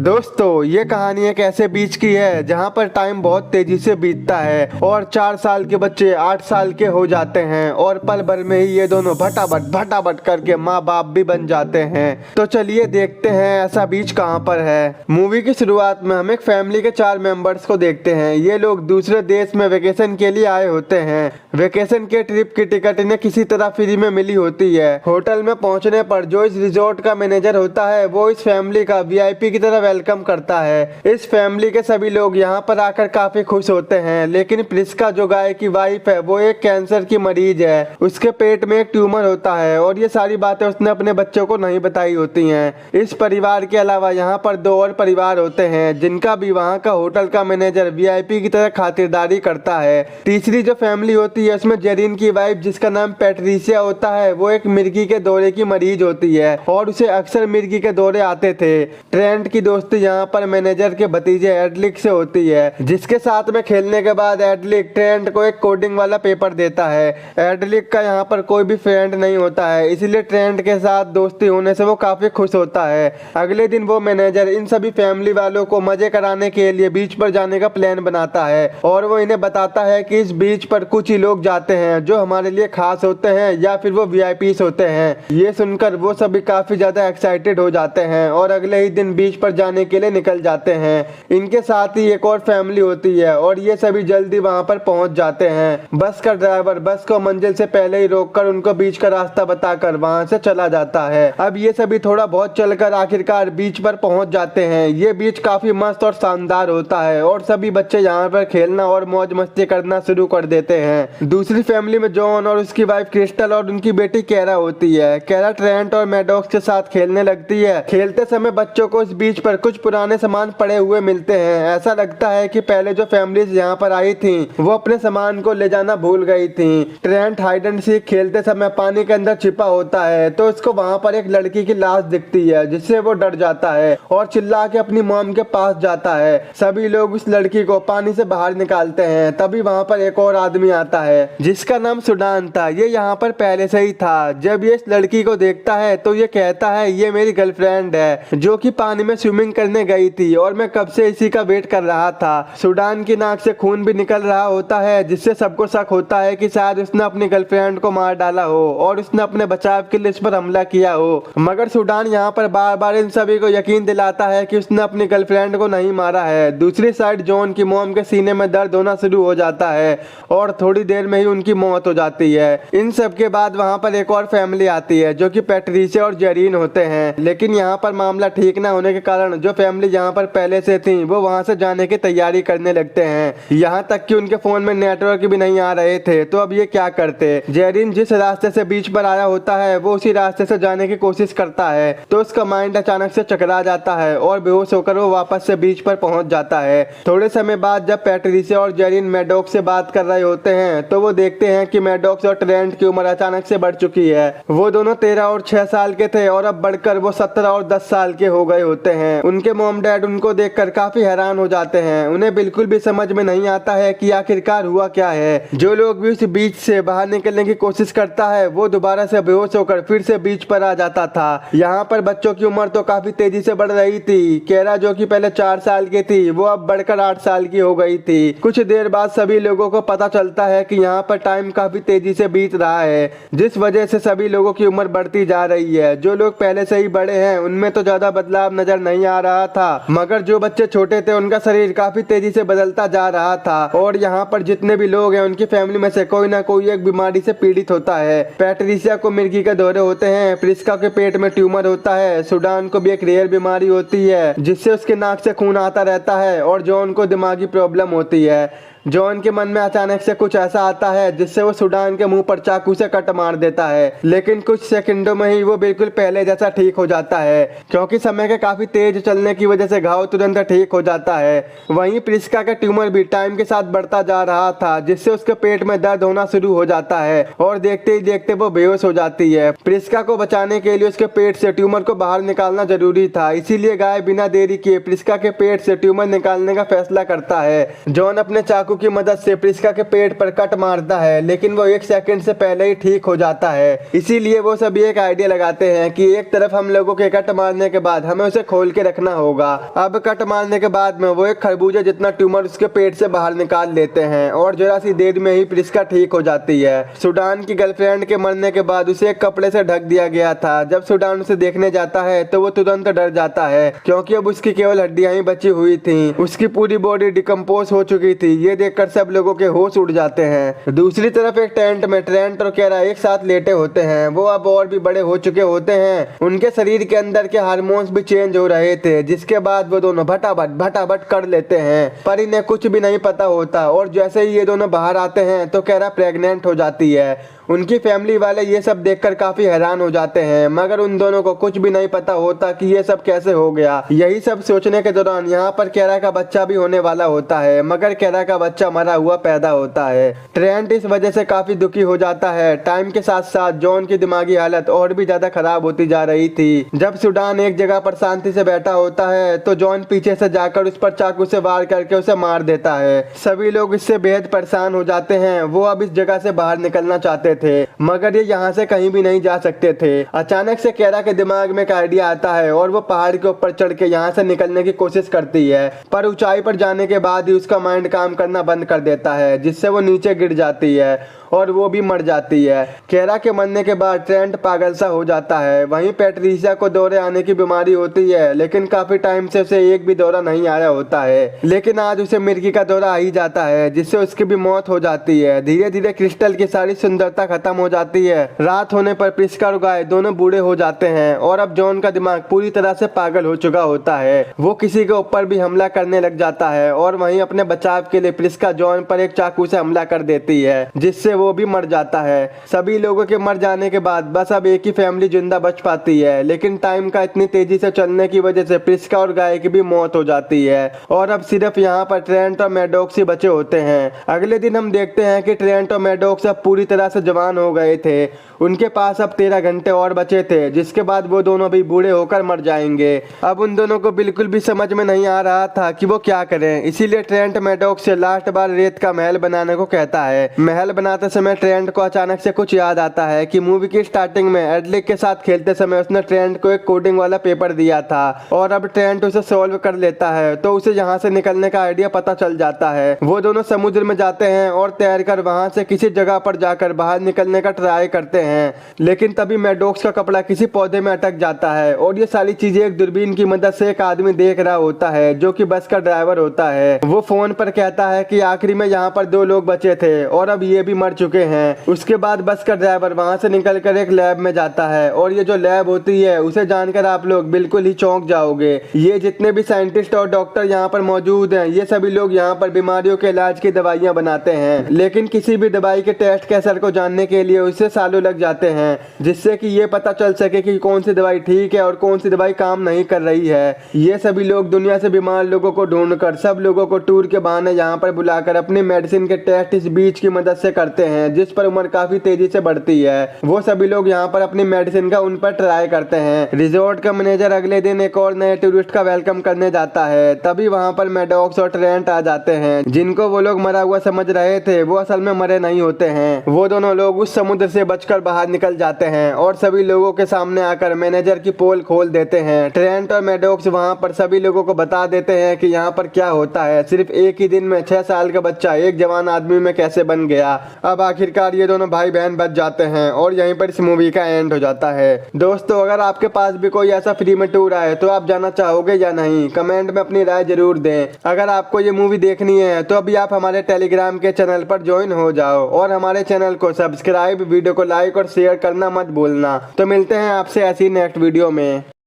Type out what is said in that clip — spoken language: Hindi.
दोस्तों ये कहानी एक ऐसे बीच की है जहाँ पर टाइम बहुत तेजी से बीतता है और 4 साल के बच्चे 8 साल के हो जाते हैं और पल भर में ही ये दोनों भटाभट करके माँ बाप भी बन जाते हैं। तो चलिए देखते हैं ऐसा बीच कहाँ पर है। मूवी की शुरुआत में हम एक फैमिली के 4 मेंबर्स को देखते हैं। ये लोग दूसरे देश में वेकेशन के लिए आए होते हैं। वेकेशन के ट्रिप की टिकट इन्हें किसी तरह फ्री में मिली होती है। होटल में पहुंचने पर जो इस रिजॉर्ट का मैनेजर होता है वो इस फैमिली का वीआईपी की तरह वेलकम करता है। इस फैमिली के सभी लोग यहाँ पर आकर काफी खुश होते हैं, लेकिन प्रिस्का जो गाय की वाइफ है वो एक कैंसर की मरीज है। उसके पेट में एक ट्यूमर होता है और ये सारी बातें उसने अपने बच्चों को नहीं बताई होती हैं। इस परिवार के अलावा यहाँ पर 2 और परिवार होते हैं जिनका भी वहाँ का होटल का मैनेजर वीआईपी की तरह खातिरदारी करता है। तीसरी जो फैमिली होती है उसमें जेरिन की वाइफ जिसका नाम पैट्रिसिया होता है वो एक मिर्गी के दौरे की मरीज होती है और उसे अक्सर मिर्गी के दौरे आते थे। ट्रेंट की दोस्ती यहाँ पर मैनेजर के भतीजे एडलिक से होती है, जिसके साथ में खेलने के बाद एडलिक ट्रेंट को एक कोडिंग वाला पेपर देता है। एडलिक का यहाँ पर कोई भी फ्रेंड नहीं होता है, इसलिए ट्रेंट के साथ दोस्ती होने से वो काफी खुश होता है। अगले दिन वो मैनेजर इन सभी फैमिली वालों को मजे कराने के लिए बीच पर जाने का प्लान बनाता है और वो इन्हें बताता है कि इस बीच पर कुछ ही लोग जाते हैं जो हमारे लिए खास होते हैं या फिर वो वीआईपीस होते हैं। ये सुनकर वो सभी काफी ज्यादा एक्साइटेड हो जाते हैं और अगले ही दिन बीच पर जाने के लिए निकल जाते हैं। इनके साथ ही एक और फैमिली होती है और ये सभी जल्दी वहां पर पहुंच जाते हैं। बस का ड्राइवर बस को मंजिल से पहले ही रोककर उनको बीच का रास्ता बताकर वहां से चला जाता है। अब ये सभी थोड़ा बहुत चलकर आखिरकार बीच पर पहुंच जाते हैं। ये बीच काफी मस्त और शानदार होता है और सभी बच्चे यहाँ पर खेलना और मौज मस्ती करना शुरू कर देते हैं। दूसरी फैमिली में जॉन और उसकी वाइफ क्रिस्टल और उनकी बेटी कैरा होती है। कैरा ट्रेंट और मैडॉक्स के साथ खेलने लगती है। खेलते समय बच्चों को इस बीच पर कुछ पुराने सामान पड़े हुए मिलते हैं। ऐसा लगता है कि पहले जो फैमिलीज यहाँ पर आई थी वो अपने सामान को ले जाना भूल गई थी। ट्रेंट हाइड एंड सीक खेलते समय पानी के अंदर छिपा होता है तो उसको वहाँ पर एक लड़की की लाश दिखती है, जिससे वो डर जाता है और चिल्ला के अपनी मॉम के पास जाता है। सभी लोग उस लड़की को पानी से बाहर निकालते हैं। तभी वहाँ पर एक और आदमी आता है जिसका नाम सुडान था। ये यहाँ पर पहले से ही था। जब ये इस लड़की को देखता है तो ये कहता है ये मेरी गर्लफ्रेंड है जो कि पानी में स्विमिंग करने गई थी और मैं कब से इसी का वेट कर रहा था। सुडान की नाक से खून भी निकल रहा होता है, जिससे सबको शक होता है कि शायद उसने अपनी गर्लफ्रेंड को मार डाला हो और उसने अपने बचाव के लिए इस पर हमला किया हो। मगर सुडान यहाँ पर बार बार इन सभी को यकीन दिलाता है कि उसने अपनी गर्लफ्रेंड को नहीं मारा है। दूसरी साइड जॉन की मॉम के सीने में दर्द होना शुरू हो जाता है और थोड़ी देर में ही उनकी मौत हो जाती है। इन सब के बाद वहाँ पर एक और फैमिली आती है जो कि पैट्रिसिया और जेरिन होते हैं, लेकिन यहाँ पर मामला ठीक ना होने के कारण जो फैमिली यहाँ पर पहले से थी वो वहां से जाने की तैयारी करने लगते हैं। यहाँ तक कि उनके फोन में नेटवर्क भी नहीं आ रहे थे। तो अब ये क्या करते? जेरिन जिस रास्ते से बीच पर आया होता है वो उसी रास्ते से जाने की कोशिश करता है तो उसका माइंड अचानक से चकरा जाता है और बेहोश होकर वो वापस से बीच पर पहुंच जाता है। थोड़े समय बाद जब पैट्रिसिया और जेरिन मैडॉक्स से बात कर रहे होते हैं तो वो देखते हैं कि मैडॉक्स और ट्रेंट की उम्र अचानक से बढ़ चुकी है। वो दोनों 13 और 6 साल के थे और अब बढ़कर वो 17 और 10 साल के हो गए होते हैं। उनके मॉम डैड उनको देखकर काफी हैरान हो जाते हैं। उन्हें बिल्कुल भी समझ में नहीं आता है कि आखिरकार हुआ क्या है। जो लोग भी उस बीच से बाहर निकलने की कोशिश करता है वो दोबारा से बेहोश होकर फिर से बीच पर आ जाता था। यहाँ पर बच्चों की उम्र तो काफी तेजी से बढ़ रही थी। कैरा जो कि पहले 4 साल की थी वो अब बढ़कर 8 साल की हो गई थी। कुछ देर बाद सभी लोगों को पता चलता है कि यहाँ पर टाइम काफी तेजी से बीत रहा है, जिस वजह से सभी लोगों की उम्र बढ़ती जा रही है। जो लोग पहले से ही बड़े हैं उनमें तो ज्यादा बदलाव नजर नहीं आ रहा था, मगर जो बच्चे छोटे थे उनका शरीर काफी तेजी से बदलता जा रहा था। और यहाँ पर जितने भी लोग हैं उनकी फैमिली में से कोई ना कोई एक बीमारी से पीड़ित होता है। पैट्रिसिया को मिर्गी के दौरे होते हैं, प्रिस्का के पेट में ट्यूमर होता है, सुडान को भी एक रेयर बीमारी होती है जिससे उसके नाक से खून आता रहता है और जॉन को दिमागी प्रॉब्लम होती है। जॉन के मन में अचानक से कुछ ऐसा आता है जिससे वो सुडान के मुंह पर चाकू से कट मार देता है, लेकिन कुछ सेकंडों में ही वो बिल्कुल पहले जैसा ठीक हो जाता है क्योंकि समय के काफी तेज चलने की वजह से घाव तुरंत ठीक हो जाता है। वहीं प्रिस्का का ट्यूमर भी टाइम के साथ बढ़ता जा रहा था, जिससे उसके पेट में दर्द होना शुरू हो जाता है और देखते ही देखते वो बेहोश हो जाती है। प्रिस्का को बचाने के लिए उसके पेट से ट्यूमर को बाहर निकालना जरूरी था, इसीलिए गाय बिना देरी किए प्रिस्का के पेट से ट्यूमर निकालने का फैसला करता है। जॉन अपने चाकू चाकू की मदद से प्रिस्का के पेट पर कट मारता है, लेकिन वो 1 सेकंड से पहले ही ठीक हो जाता है। इसीलिए वो सभी एक आइडिया लगाते हैं कि एक तरफ हम लोगों के कट मारने के बाद हमें उसे खोल के रखना होगा। अब कट मारने के बाद में वो एक खरबूजे जितना ट्यूमर उसके पेट से बाहर निकाल लेते हैं और जरा सी देर में ही प्रिस्का ठीक हो जाती है। सुडान की गर्लफ्रेंड के मरने के बाद उसे एक कपड़े से ढक दिया गया था। जब सुडान उसे देखने जाता है तो वो तुरंत डर जाता है, क्योंकि अब उसकी केवल हड्डियां ही बची हुई थी। उसकी पूरी बॉडी डिकम्पोज हो चुकी थी। ये देखकर सब लोगों के होश उड़ जाते हैं। दूसरी तरफ एक टेंट में ट्रेंट और केरा एक साथ लेटे होते हैं। वो अब और भी बड़े हो चुके होते हैं। उनके शरीर के अंदर के हार्मोन्स भी चेंज हो रहे थे, जिसके बाद वो दोनों भटाभट कर लेते हैं। पर इन्हें कुछ भी नहीं पता होता और जैसे ही ये दोनों बाहर आते हैं तो केरा प्रेग्नेंट हो जाती है। उनकी फैमिली वाले ये सब देखकर काफी हैरान हो जाते हैं, मगर उन दोनों को कुछ भी नहीं पता होता कि ये सब कैसे हो गया। यही सब सोचने के दौरान यहाँ पर केरा का बच्चा भी होने वाला होता है, मगर केरा का बच्चा मरा हुआ पैदा होता है। ट्रेंट इस वजह से काफी दुखी हो जाता है। टाइम के साथ साथ जॉन की दिमागी हालत और भी ज्यादा खराब होती जा रही थी। जब सुडान एक जगह पर शांति से बैठा होता है तो जॉन पीछे से जाकर उस पर चाकू से वार करके उसे मार देता है। सभी लोग इससे बेहद परेशान हो जाते हैं। वो अब इस जगह से बाहर निकलना चाहते थे, मगर ये यहाँ से कहीं भी नहीं जा सकते थे। अचानक से केरा के दिमाग में एक आइडिया आता है और वो पहाड़ के ऊपर चढ़ के यहाँ से निकलने की कोशिश करती है, पर ऊंचाई पर जाने के बाद ही उसका माइंड काम करना बंद कर देता है, जिससे वो नीचे गिर जाती है और वो भी मर जाती है। केरा के मरने के बाद ट्रेंट पागल सा हो जाता है। वहीं पैट्रिशिया को दौरे आने की बीमारी होती है, लेकिन काफी टाइम से उसे एक भी दौरा नहीं आया होता है। लेकिन आज उसे मिर्गी का दौरा आ ही जाता है, जिससे उसकी भी मौत हो जाती है। धीरे धीरे क्रिस्टल की सारी सुंदरता खत्म हो जाती है। रात होने पर प्रिस्का और गाय दोनों बूढ़े हो जाते हैं और अब जॉन का दिमाग पूरी तरह से पागल हो चुका होता है। वो किसी के ऊपर भी हमला करने लग जाता है और वहीं अपने बचाव के लिए प्रिस्का जॉन पर एक चाकू से हमला कर देती है, जिससे वो भी मर जाता है। सभी लोगों के मर जाने के बाद बस अब एक ही फैमिली जिंदा बच पाती है, लेकिन टाइम का इतनी तेजी से चलने की वजह से प्रिस्का और गाय की भी मौत हो जाती है और अब सिर्फ यहाँ पर ट्रेंट और मैडॉक्स ही बचे होते हैं। अगले दिन हम देखते हैं कि ट्रेंट और मैडॉक्स अब पूरी तरह से जवान हो गए थे। उनके पास अब 13 घंटे और बचे थे, जिसके बाद वो दोनों भी बूढ़े होकर मर जाएंगे। अब उन दोनों को बिल्कुल भी समझ में नहीं आ रहा था कि वो क्या करें, इसीलिए ट्रेंट मैडॉक्स से लास्ट बार रेत का महल बनाने को कहता है। महल बनाते समय ट्रेंट को अचानक से कुछ याद आता है कि मूवी की स्टार्टिंग में एडलिक के साथ खेलते समय उसने ट्रेंट को एक कोडिंग वाला पेपर दिया था और अब ट्रेंट उसे सॉल्व कर लेता है, तो उसे यहाँ से निकलने का आइडिया पता चल जाता है। वो दोनों समुद्र में जाते हैं और तैरकर वहां से किसी जगह पर जाकर बाहर निकलने का ट्राई करते हैं, लेकिन तभी मैडॉक्स का कपड़ा किसी पौधे में अटक जाता है और ये सारी चीजें एक दूरबीन की मदद से एक आदमी देख रहा होता है, जो कि बस का ड्राइवर होता है। वो फोन पर कहता है कि आखिरी में यहाँ पर 2 लोग बचे थे और अब ये भी मर चुके हैं। उसके बाद बस का ड्राइवर वहां से निकलकर एक लैब में जाता है और ये जो लैब होती है उसे जानकर आप लोग बिल्कुल ही चौंक जाओगे। ये जितने भी साइंटिस्ट और डॉक्टर यहाँ पर मौजूद हैं, ये सभी लोग यहाँ पर बीमारियों के इलाज की दवाइयाँ बनाते हैं, लेकिन किसी भी दवाई के टेस्ट के असर को जानने के लिए उसे सालों लग जाते हैं, जिससे कि ये पता चल सके कि कौन सी दवाई ठीक है और कौन सी दवाई काम नहीं कर रही है। ये सभी लोग दुनिया से बीमार लोगों को ढूंढकर सब लोगों को टूर के बहाने यहाँ पर बुलाकर अपनी मेडिसिन के टेस्ट इस बीच की मदद से करते हैं, जिस पर उम्र काफी तेजी से बढ़ती है। वो सभी लोग यहाँ पर अपनी मेडिसिन का उन पर ट्राई करते हैं। रिजॉर्ट का मैनेजर अगले दिन एक और नए टूरिस्ट का वेलकम करने जाता है, तभी वहाँ पर मैडॉक्स और ट्रेंट आ जाते हैं, जिनको वो लोग मरा हुआ समझ रहे थे, वो असल में मरे नहीं होते हैं। वो दोनों लोग उस समुद्र से बचकर बाहर निकल जाते हैं और सभी लोगों के सामने आकर मैनेजर की पोल खोल देते हैं। ट्रेंट और मैडॉक्स वहाँ पर सभी लोगों को बता देते हैं कि यहाँ पर क्या होता है। सिर्फ एक ही दिन में 6 साल का बच्चा एक जवान आदमी में कैसे बन गया। अब आखिरकार ये दोनों भाई बहन बच जाते हैं और यहीं पर इस मूवी का एंड हो जाता है। दोस्तों, अगर आपके पास भी कोई ऐसा फ्री में टूर आए तो आप जाना चाहोगे या नहीं, कमेंट में अपनी राय जरूर दें। अगर आपको ये मूवी देखनी है तो अभी आप हमारे टेलीग्राम के चैनल पर ज्वाइन हो जाओ और हमारे चैनल को सब्सक्राइब, वीडियो को लाइक और शेयर करना मत भूलना। तो मिलते हैं आपसे ऐसी नेक्स्ट वीडियो में।